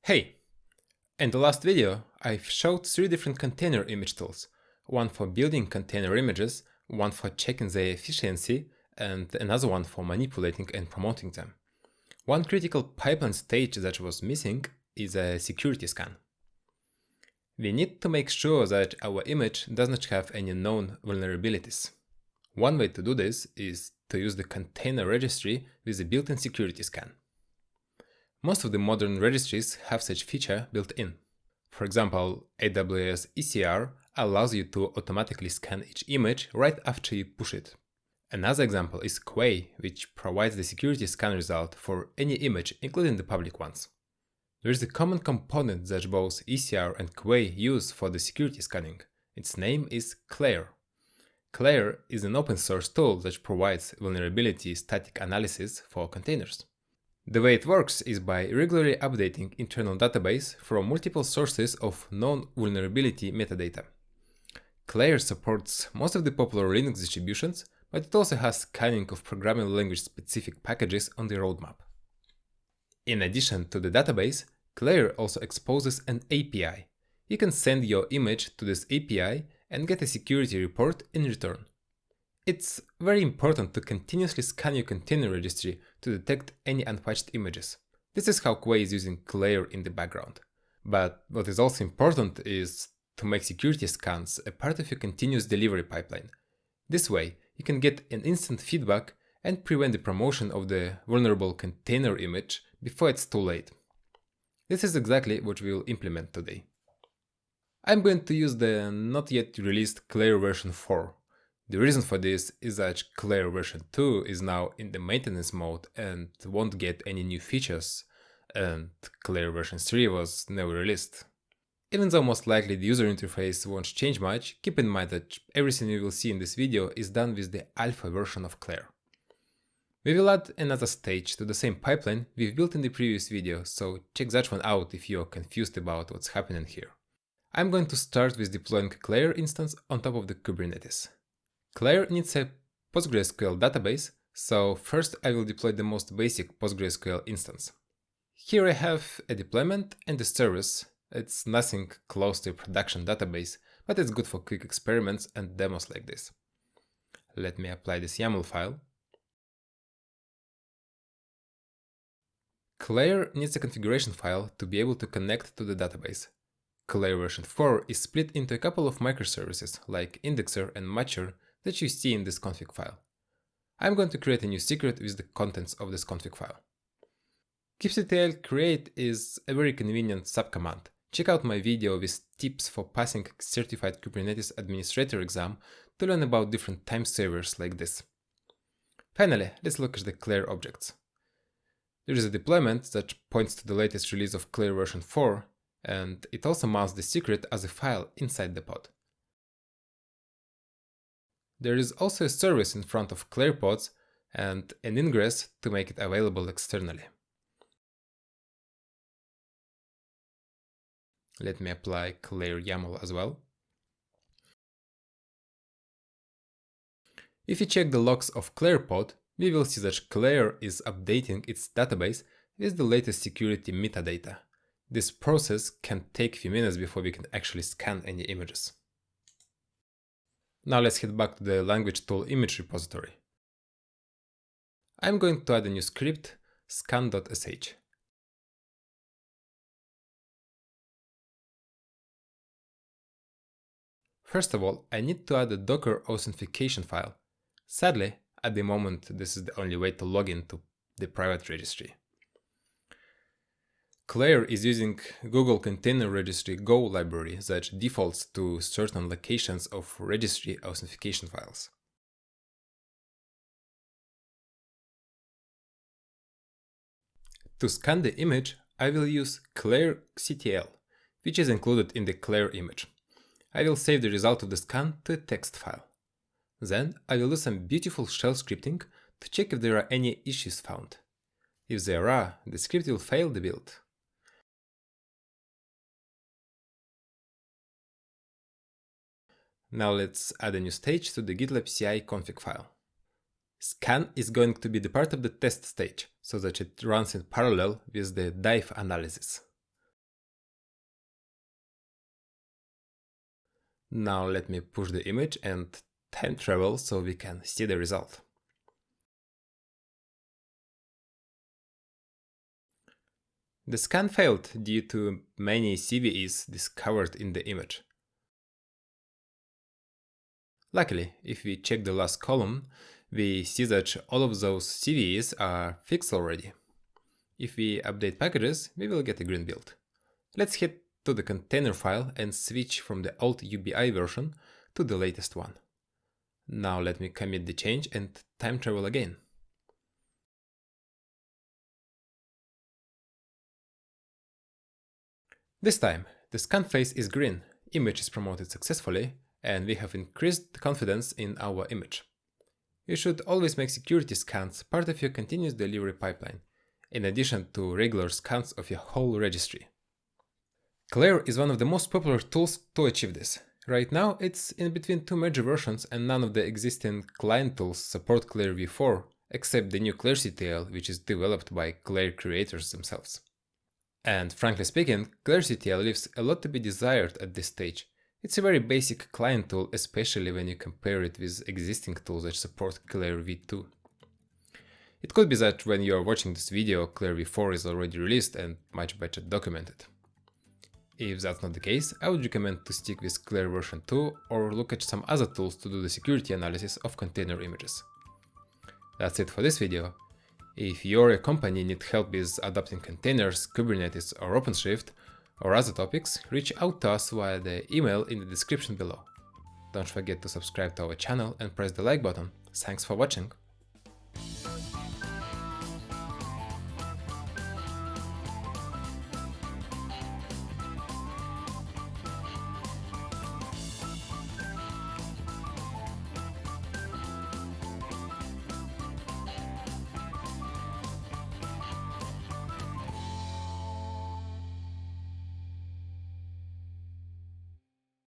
Hey! In the last video, I've showed 3 different container image tools, one for building container images, one for checking their efficiency, and another one for manipulating and promoting them. One critical pipeline stage that was missing is a security scan. We need to make sure that our image does not have any known vulnerabilities. One way to do this is to use the container registry with a built-in security scan. Most of the modern registries have such feature built in. For example, AWS ECR allows you to automatically scan each image right after you push it. Another example is Quay, which provides the security scan result for any image, including the public ones. There is a common component that both ECR and Quay use for the security scanning. Its name is Clair. Clair is an open source tool that provides vulnerability static analysis for containers. The way it works is by regularly updating internal database from multiple sources of known vulnerability metadata. Clair supports most of the popular Linux distributions, but it also has scanning of programming language specific packages on the roadmap. In addition to the database, Clair also exposes an API. You can send your image to this API and get a security report in return. It's very important to continuously scan your container registry to detect any unpatched images. This is how Quay is using Clair in the background. But what is also important is to make security scans a part of your continuous delivery pipeline. This way, you can get an instant feedback and prevent the promotion of the vulnerable container image before it's too late. This is exactly what we will implement today. I'm going to use the not yet released Clair version 4. The reason for this is that Clair version 2 is now in the maintenance mode and won't get any new features, and Clair version 3 was never released. Even though most likely the user interface won't change much, keep in mind that everything you will see in this video is done with the alpha version of Clair. We will add another stage to the same pipeline we've built in the previous video, so check that one out if you're confused about what's happening here. I'm going to start with deploying a Clair instance on top of the Kubernetes. Clair needs a PostgreSQL database, so first I will deploy the most basic PostgreSQL instance. Here I have a deployment and a service. It's nothing close to a production database, but it's good for quick experiments and demos like this. Let me apply this YAML file. Clair needs a configuration file to be able to connect to the database. Clair version 4 is split into a couple of microservices like Indexer and Matcher that you see in this config file. I'm going to create a new secret with the contents of this config file. kubectl create is a very convenient subcommand. Check out my video with tips for passing certified Kubernetes administrator exam to learn about different time savers like this. Finally, let's look at the Clair objects. There is a deployment that points to the latest release of Clair version 4, and it also mounts the secret as a file inside the pod. There is also a service in front of Clair pods and an ingress to make it available externally. Let me apply Clair YAML as well. If you check the logs of Clair pod, we will see that Clair is updating its database with the latest security metadata. This process can take a few minutes before we can actually scan any images. Now let's head back to the language tool image repository. I'm going to add a new script, scan.sh. First of all, I need to add a Docker authentication file. Sadly, at the moment, this is the only way to log into the private registry. Clair is using Google Container Registry Go library that defaults to certain locations of registry authentication files. To scan the image, I will use clairctl, which is included in the Clair image. I will save the result of the scan to a text file. Then I will do some beautiful shell scripting to check if there are any issues found. If there are, the script will fail the build. Now let's add a new stage to the GitLab CI config file. Scan is going to be the part of the test stage, so that it runs in parallel with the dive analysis. Now let me push the image and time travel so we can see the result. The scan failed due to many CVEs discovered in the image. Luckily, if we check the last column, we see that all of those CVEs are fixed already. If we update packages, we will get a green build. Let's head to the container file and switch from the old UBI version to the latest one. Now let me commit the change and time travel again. This time, the scan phase is green, image is promoted successfully, and we have increased confidence in our image. You should always make security scans part of your continuous delivery pipeline, in addition to regular scans of your whole registry. Clair is one of the most popular tools to achieve this. Right now, it's in between two major versions and none of the existing client tools support Clair v4, except the new ClairCTL, which is developed by Clair creators themselves. And frankly speaking, ClairCTL leaves a lot to be desired at this stage. It's a very basic client tool, especially when you compare it with existing tools that support Clair v2. It could be that when you are watching this video, Clair v4 is already released and much better documented. If that's not the case, I would recommend to stick with Clair version 2 or look at some other tools to do the security analysis of container images. That's it for this video. If you're a company and need help with adopting containers, Kubernetes or OpenShift or other topics, reach out to us via the email in the description below. Don't forget to subscribe to our channel and press the like button. Thanks for watching.